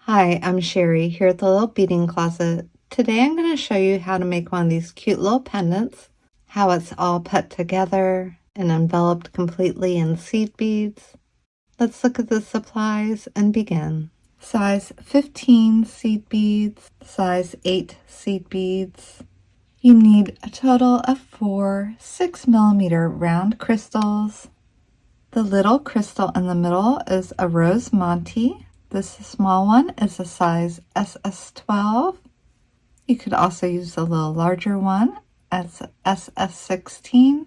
Hi, I'm Sherry here at the Little Beading Closet. Today I'm going to show you how to make one of these cute little pendants, how it's all put together and enveloped completely in seed beads. Let's look at the supplies and begin. Size 15 seed beads, size 8 seed beads. You need a total of 4 6mm round crystals. The little crystal in the middle is a rose Monte. This small one is a size SS12. You could also use a little larger one as SS16.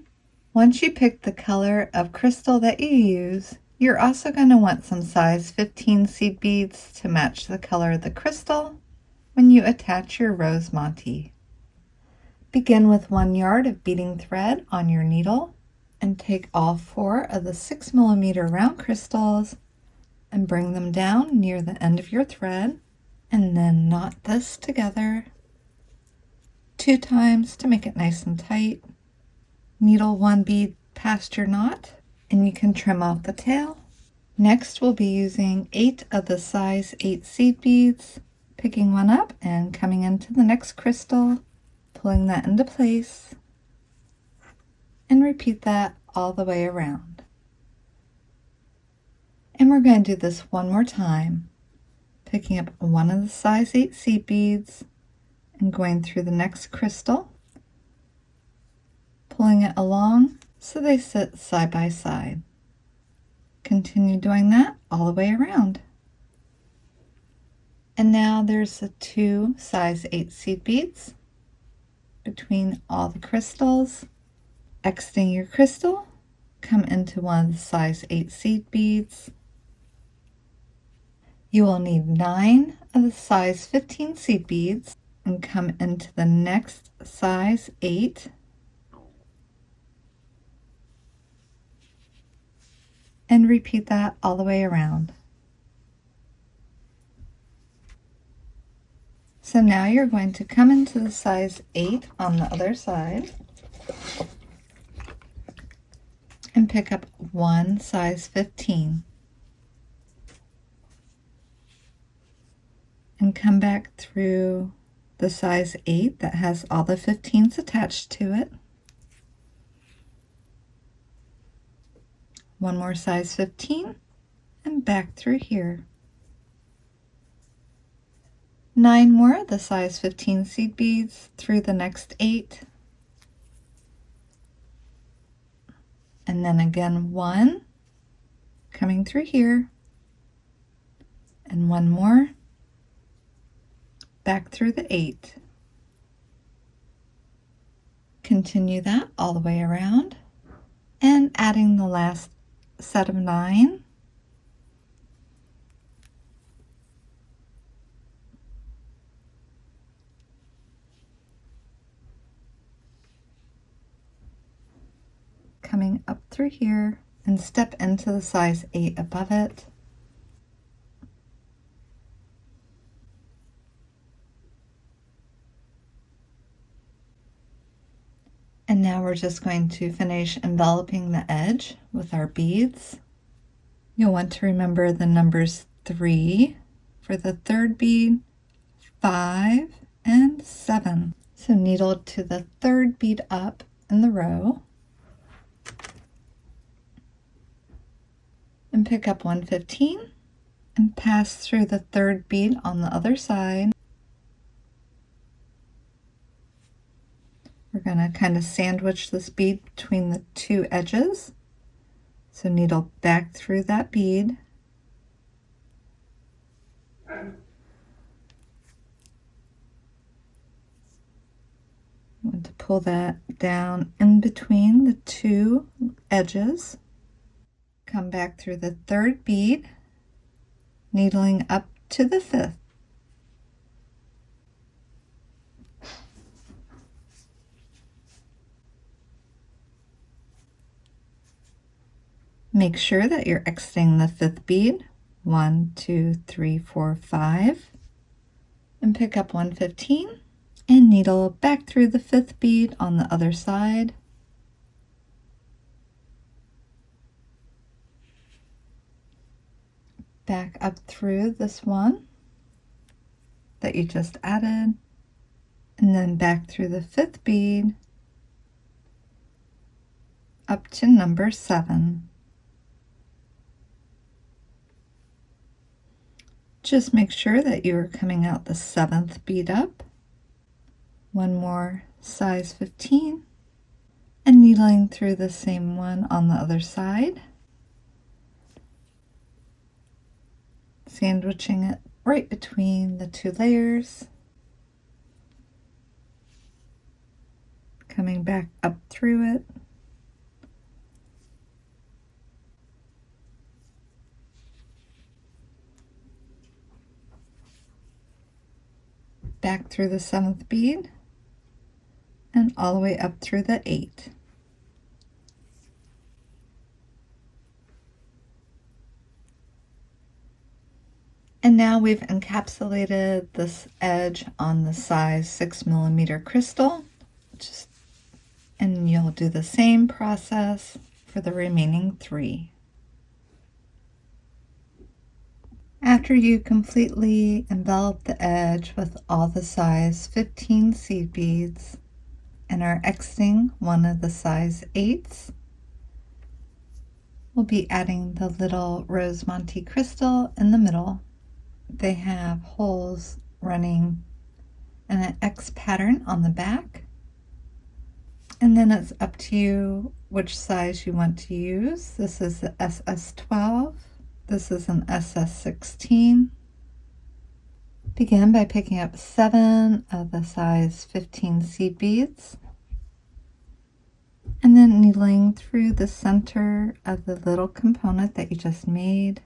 Once you pick the color of crystal that you use, you're also going to want some size 15 seed beads to match the color of the crystal when you attach your rose Monte. Begin with 1 yard of beading thread on your needle and take all 4 of the 6mm round crystals and bring them down near the end of your thread, and then knot this together 2 times to make it nice and tight. Needle 1 bead past your knot and you can trim off the tail. Next we'll be using 8 of the size 8 seed beads, picking one up and coming into the next crystal, pulling that into place, and repeat that all the way around. And we're going to do this one more time, picking up one of the size 8 seed beads and going through the next crystal, pulling it along so they sit side by side. Continue doing that all the way around. And now there's the 2 size 8 seed beads between all the crystals. Exiting your crystal, come into one of the size 8 seed beads. You will need 9 of the size 15 seed beads and come into the next size 8 and repeat that all the way around. So now you're going to come into the size 8 on the other side and pick up 1 size 15. And come back through the size 8 that has all the 15s attached to it. 1 more size 15 and back through here. 9 more of the size 15 seed beads through the next 8. And then again 1 coming through here, and 1 more back through the 8. Continue that all the way around and adding the last set of 9. Coming up through here and step into the size 8 above it. And now we're just going to finish enveloping the edge with our beads. You'll want to remember the numbers 3 for the 3rd bead, 5, and 7. So needle to the 3rd bead up in the row and pick up 115 and pass through the 3rd bead on the other side. We're going to kind of sandwich this bead between the 2 edges. So needle back through that bead. You want to pull that down in between the 2 edges. Come back through the 3rd bead, needling up to the 5th. Make sure that you're exiting the 5th bead, 1, 2, 3, 4, 5, and pick up 115 and needle back through the 5th bead on the other side. Back up through this one that you just added, and then back through the 5th bead up to number 7. Just make sure that you are coming out the 7th bead up. One more size 15 and needling through the same one on the other side, sandwiching it right between the 2 layers, coming back up through it, back through the 7th bead, and all the way up through the 8. And now we've encapsulated this edge on the size 6mm crystal, and you'll do the same process for the remaining 3. After you completely envelop the edge with all the size 15 seed beads and are exiting one of the size 8s, we'll be adding the little rose Monte crystal in the middle. They have holes running and an X pattern on the back. And then it's up to you which size you want to use. This is the SS12. This is an SS16. Begin by picking up 7 of the size 15 seed beads and then needling through the center of the little component that you just made.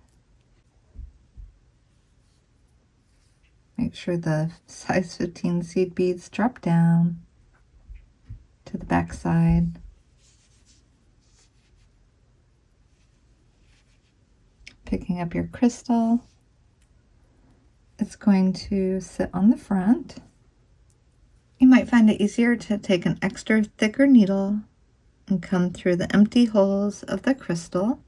Make sure the size 15 seed beads drop down to the back side. Picking up your crystal, it's going to sit on the front. You might find it easier to take an extra thicker needle and come through the empty holes of the crystal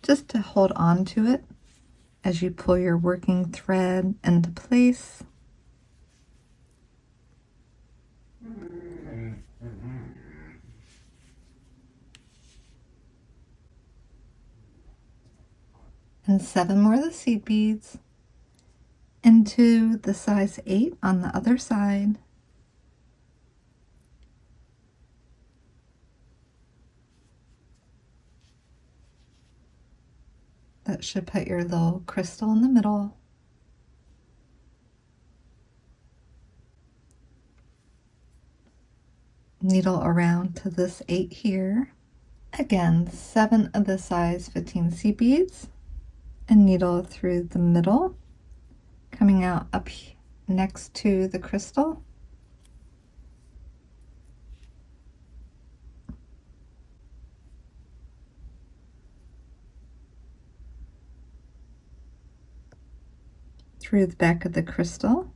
just to hold on to it as you pull your working thread into place. And 7 more of the seed beads into the size 8 on the other side. That should put your little crystal in the middle. Needle around to this 8 here. Again, 7 of the size 15 seed beads and needle through the middle, coming out up next to the crystal. Through the back of the crystal.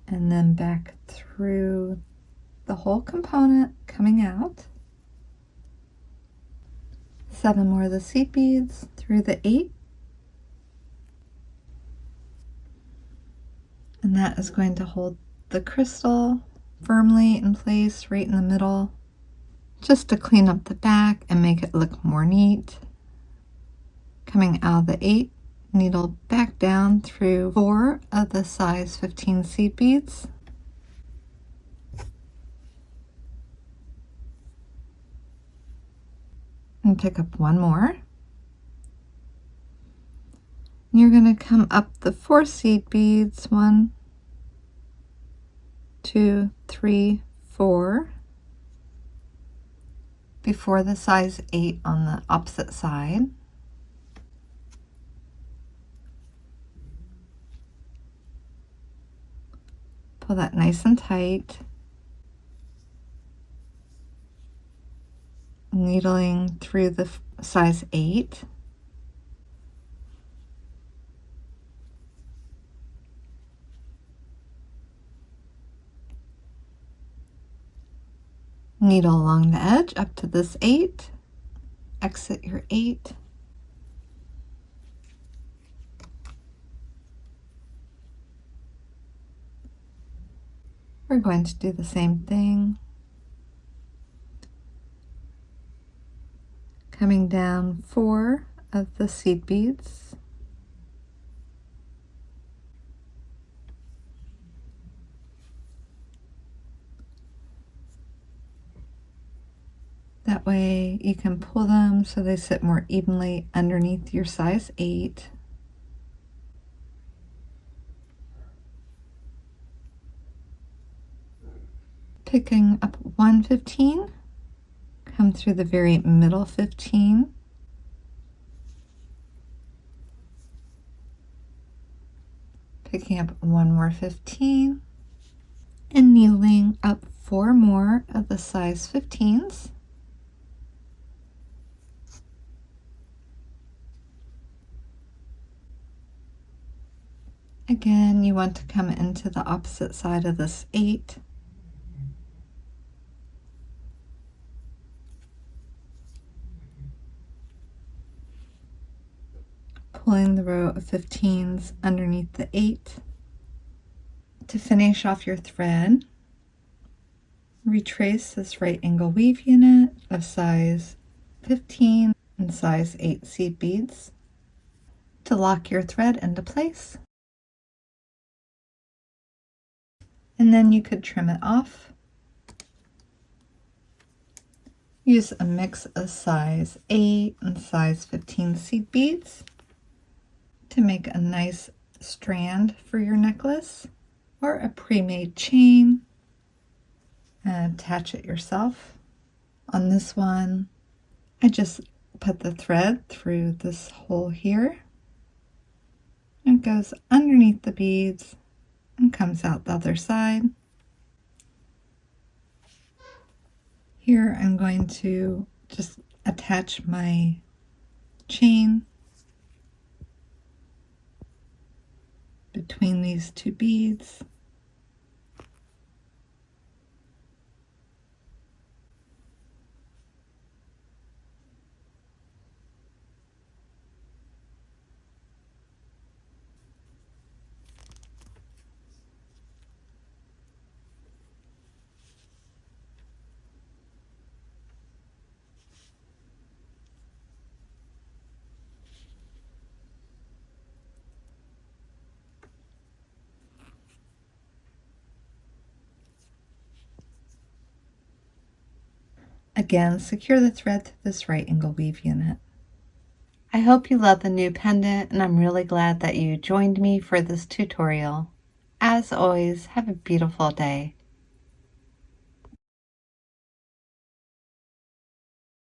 And then back through the whole component, coming out. 7 more of the seed beads through the 8. And that is going to hold the crystal firmly in place right in the middle, just to clean up the back and make it look more neat. Coming out of the 8, needle back down through 4 of the size 15 seed beads. And pick up 1 more. You're going to come up the 4 seed beads, 1, 2, 3, 4, before the size 8 on the opposite side. Pull that nice and tight. Needling through the size 8. Needle along the edge up to this 8, exit your 8, we're going to do the same thing, coming down 4 of the seed beads, that way you can pull them so they sit more evenly underneath your size 8. Picking up 115, come through the very middle 15, picking up 1 more 15, and needling up 4 more of the size 15s. Again, you want to come into the opposite side of this 8. Pulling the row of 15s underneath the 8. To finish off your thread, retrace this right angle weave unit of size 15 and size 8 seed beads to lock your thread into place. And then you could trim it off. Use a mix of size 8 and size 15 seed beads to make a nice strand for your necklace or a pre-made chain and attach it yourself. On this one, I just put the thread through this hole here. It goes underneath the beads and comes out the other side. Here I'm going to just attach my chain between these 2 beads. Again, secure the thread to this right angle weave unit. I hope you love the new pendant, and I'm really glad that you joined me for this tutorial. As always, have a beautiful day.